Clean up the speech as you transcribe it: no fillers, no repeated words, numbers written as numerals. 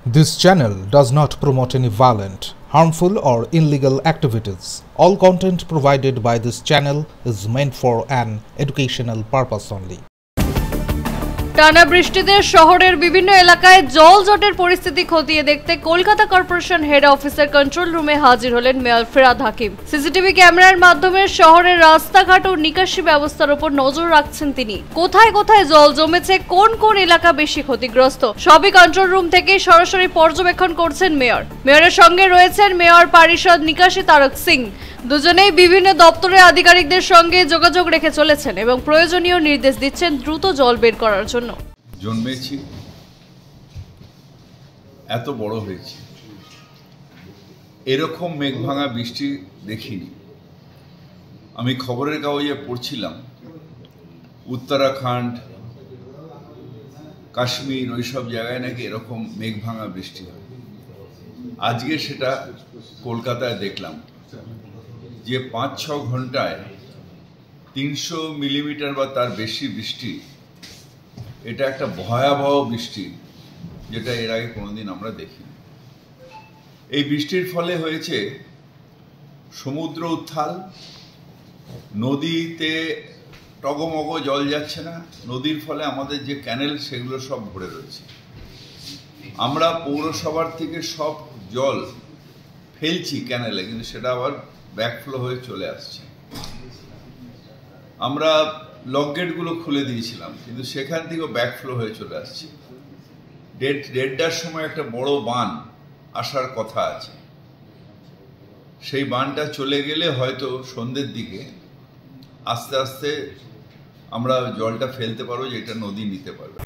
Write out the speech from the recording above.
This channel does not promote any violent, harmful or illegal activities. All content provided by this channel is meant for an educational purpose only. টানা বৃষ্টিতে শহরের বিভিন্ন এলাকায় জলজটের পরিস্থিতি খতিয়ে দেখতে কলকাতা কর্পোরেশন হেড অফিসের কন্ট্রোল রুমে হাজির হলেন মেয়র ফিরহাদ হাকিম। সিসিটিভি ক্যামেরার মাধ্যমে শহরের রাস্তাঘাট ও নিকাশি ব্যবস্থার উপর নজর রাখছেন তিনি। কোথায় কোথায় জল জমেছে, কোন কোন এলাকা বেশি ক্ষতিগ্রস্ত, সবই কন্ট্রোল রুম থেকে সরাসরি পর্যবেক্ষণ করছেন মেয়র। মেয়রের সঙ্গে রয়েছেন মেয়র পরিষদ নিকাশি তারক সিং। দুজনেই বিভিন্ন দপ্তরের আধিকারিকদের সঙ্গে যোগাযোগ রেখে চলেছেন এবং প্রয়োজনীয় নির্দেশ দিচ্ছেন দ্রুত জল বের করার জন্য। জন্মেছি, এত বড় হয়েছি, এরকম মেঘভাঙা বৃষ্টি দেখিনি। আমি খবরের কাগজে পড়ছিলাম উত্তরাখণ্ড, কাশ্মীর, ওইসব জায়গায় নাকি এরকম মেঘভাঙা বৃষ্টি হয়। আজকে সেটা কলকাতায় দেখলাম যে ৫-৬ ঘন্টায় ৩০০ মিলিমিটার বা তার বেশি বৃষ্টি। এটা একটা ভয়াবহ বৃষ্টি, যেটা এর আগে কোনোদিন আমরা দেখিনি। এই বৃষ্টির ফলে হয়েছে সমুদ্র উত্থাল, নদীতে টগমগ জল যাচ্ছে না। নদীর ফলে আমাদের যে ক্যানেল সেগুলো সব ভরে রয়েছে। আমরা পৌরসভার থেকে সব জল ফেলছি ক্যানেলে, কিন্তু সেটা আবার ব্যাকফ্লো হয়ে চলে আসছে। আমরা লক গেটগুলো খুলে দিয়েছিলাম, কিন্তু সেখান থেকেও ব্যাকফ্লো হয়ে চলে আসছে। 1:30টার সময় একটা বড় বান আসার কথা আছে। সেই বানটা চলে গেলে হয়তো সন্ধ্যের দিকে আস্তে আস্তে আমরা জলটা ফেলতে পারবো, যেটা নদী নিতে পারবে।